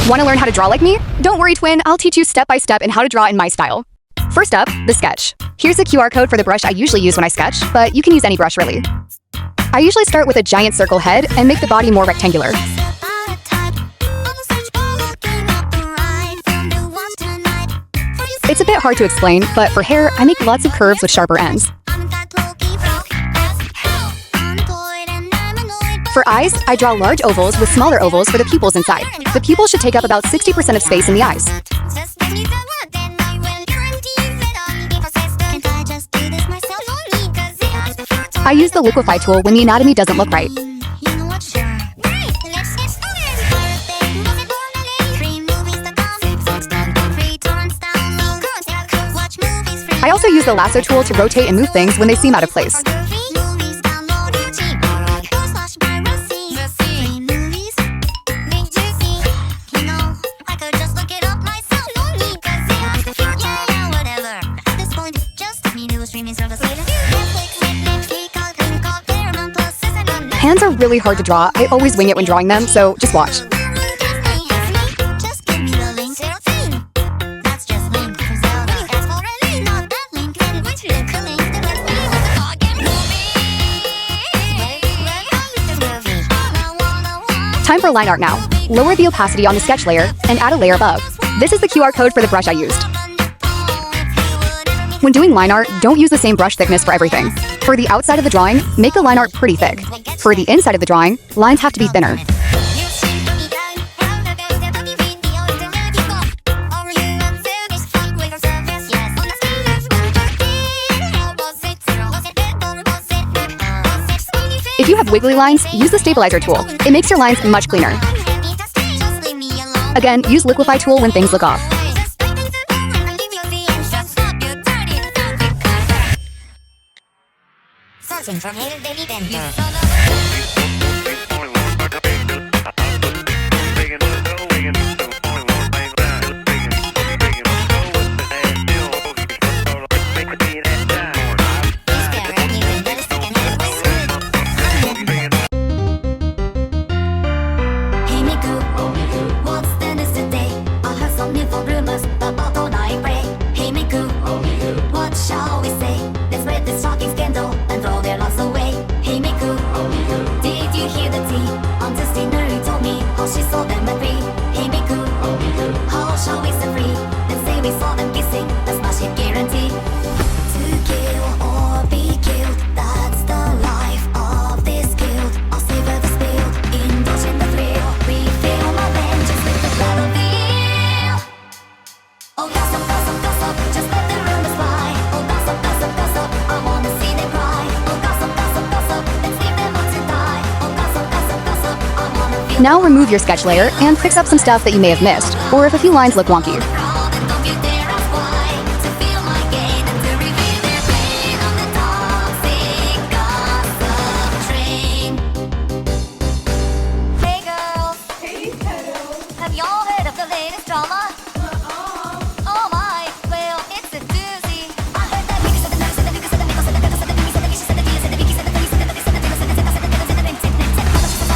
Want to learn how to draw like me? Don't worry, twin, I'll teach you step by step in how to draw in my style. First up, the sketch. Here's the QR code for the brush I usually use when I sketch, but you can use any brush really. I usually start with a giant circle head and make the body more rectangular. It's a bit hard to explain, but for hair, I make lots of curves with sharper ends. For eyes, I draw large ovals with smaller ovals for the pupils inside. The pupils should take up about 60% of space in the eyes. I use the liquify tool when the anatomy doesn't look right. I also use the lasso tool to rotate and move things when they seem out of place. Hands are really hard to draw. I always wing it when drawing them, so just watch. Time for line art now. Lower the opacity on the sketch layer and add a layer above. This is the QR code for the brush I used. When doing line art, don't use the same brush thickness for everything. For the outside of the drawing, make the line art pretty thick. For the inside of the drawing, lines have to be thinner. If you have wiggly lines, use the stabilizer tool. It makes your lines much cleaner. Again, use liquify tool when things look off. Searching for hated baby bender. Now remove your sketch layer and fix up some stuff that you may have missed, or if a few lines look wonky. Hey girls! Hey kiddo! Have y'all heard of the latest drama? Oh my, well, it's a doozy. I heard that Vicky said the nurse said the Vicky said the Miko said the Gata said the Vicky said the Vicky said the Dia said the Vicky said the Vicky said the Vicky said the Vicky said the Vicky said the Vicky said the Vicky said the Vicky said the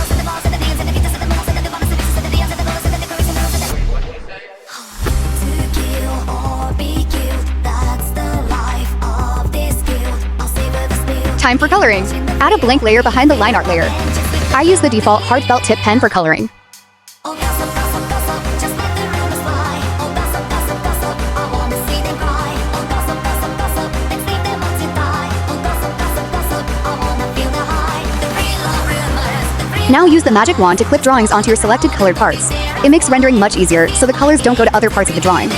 Time for coloring. Add a blank layer behind the line art layer. I use the default hard felt tip pen for coloring. Now use the magic wand to clip drawings onto your selected colored parts. It makes rendering much easier, so the colors don't go to other parts of the drawing.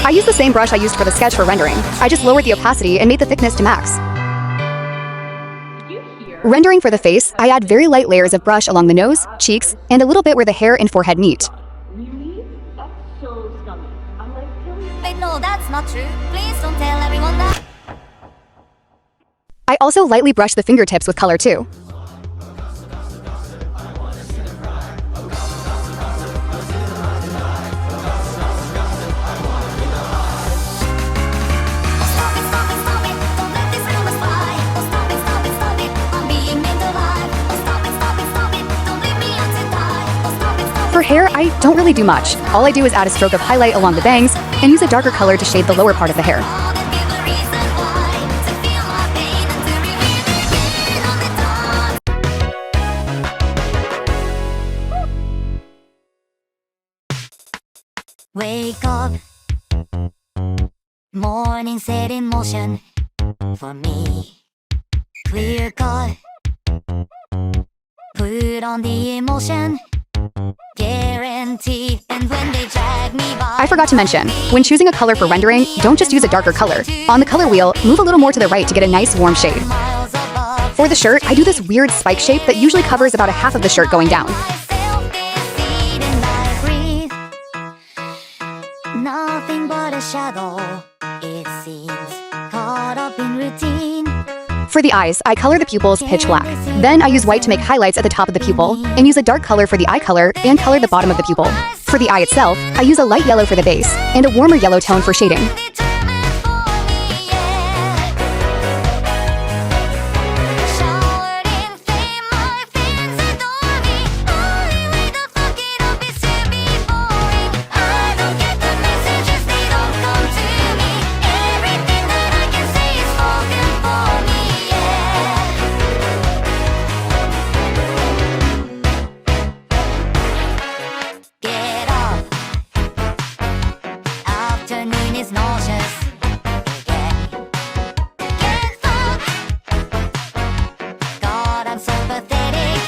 I use the same brush I used for the sketch for rendering. I just lowered the opacity and made the thickness to max. Rendering for the face, I add very light layers of brush along the nose, cheeks, and a little bit where the hair and forehead meet. Really? That's so scummy. I'm like, Wait, no, that's not true. Please don't tell everyone that. I also lightly brush the fingertips with color too. For hair, I don't really do much. All I do is add a stroke of highlight along the bangs and use a darker color to shade the lower part of the hair. Wake up, morning set in motion for me. Clear cut, put on the emotion, guaranteed. And when they drag me by, I forgot to mention, when choosing a color for rendering, don't just use a darker color. On the color wheel, move a little more to the right to get a nice warm shade. miles above, For the shirt, I do this weird spike shape that usually covers about a half of the shirt going down. self-deceit and I breathe. Nothing but a shadow, it seems, caught up in routine. For the eyes, I color the pupils pitch black. Then I use white to make highlights at the top of the pupil, and use a dark color for the eye color and color the bottom of the pupil. For the eye itself, I use a light yellow for the base, and a warmer yellow tone for shading. Determined for me, yeah. Showered in fame, my fans adore me. Only way to fuck it up is to be boring. I don't get the messages, they don't come to me. Everything that I can say is spoken for me, yeah. Get up. Afternoon is nauseous. Get fucked. God, I'm so pathetic.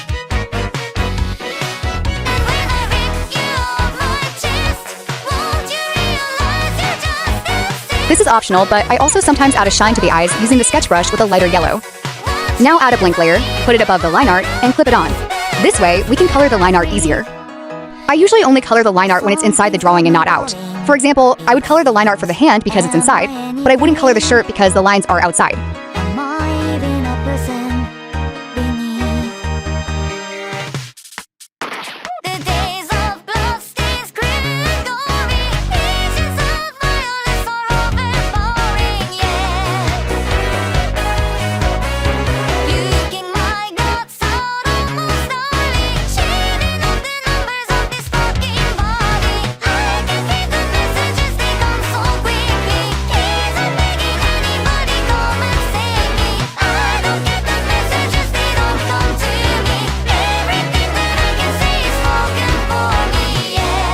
And when I rip you off my chest, won't you realize you're just as sick? This is optional, but I also sometimes add a shine to the eyes using the sketch brush with a lighter yellow. Now add a blink layer, put it above the line art, and clip it on. This way, we can color the line art easier. I usually only color the line art when it's inside the drawing and not out. For example, I would color the line art for the hand because it's inside, but I wouldn't color the shirt because the lines are outside. Am I even a person beneath? The days of bloodstains, grim and gory, visions of violence are overpowering, yeah. Puking my guts out almost daily, shading up the numbers of this fucking body. I can read the messages, they come so quickly. Please, I'm begging anybody, come and save me. I don't get the messages, they don't come to me. Everything that I can say is spoken for me, yeah.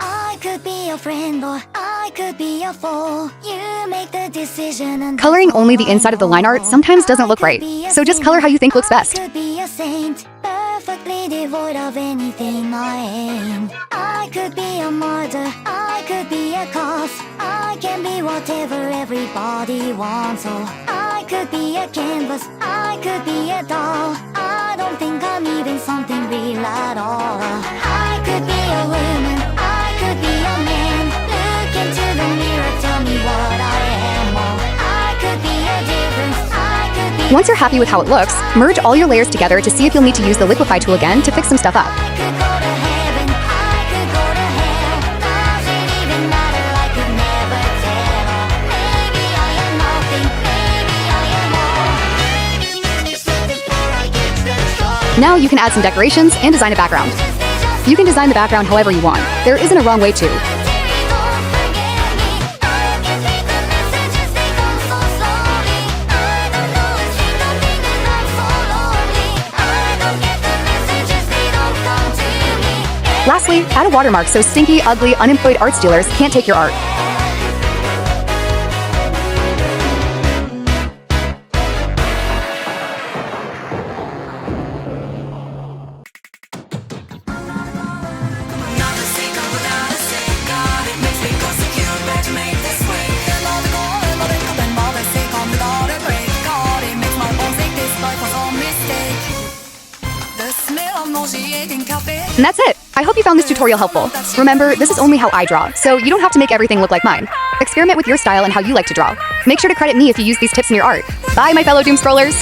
I could be a friend or I could be a foe. You make the decision and Coloring only the inside of the line art sometimes doesn't look right, so just color how you think looks best. I could be a saint, perfectly devoid of anything I aim. I could be a martyr, I could be a cause. I can be whatever everybody wants. So I could be a canvas, I could be a doll. I don't think I'm even something real at all. I could be a woman, I could be a man. Look into the mirror, tell me what I am. Oh, I could be a difference, I could be. Once you're happy with how it looks, merge all your layers together to see if you'll need to use the liquify tool again to fix some stuff up. I could go to heaven, I could go to hell. Does it even matter? I could never tell. Maybe I am nothing, maybe I am all. Except before I get dressed up. Now you can add some decorations and design a background. You can design the background however you want. There isn't a wrong way to. Lastly, add a watermark so stinky, ugly, unemployed art stealers can't take your art. And that's it! I hope you found this tutorial helpful. Remember, this is only how I draw, so you don't have to make everything look like mine. Experiment with your style and how you like to draw. Make sure to credit me if you use these tips in your art. Bye, my fellow doom scrollers!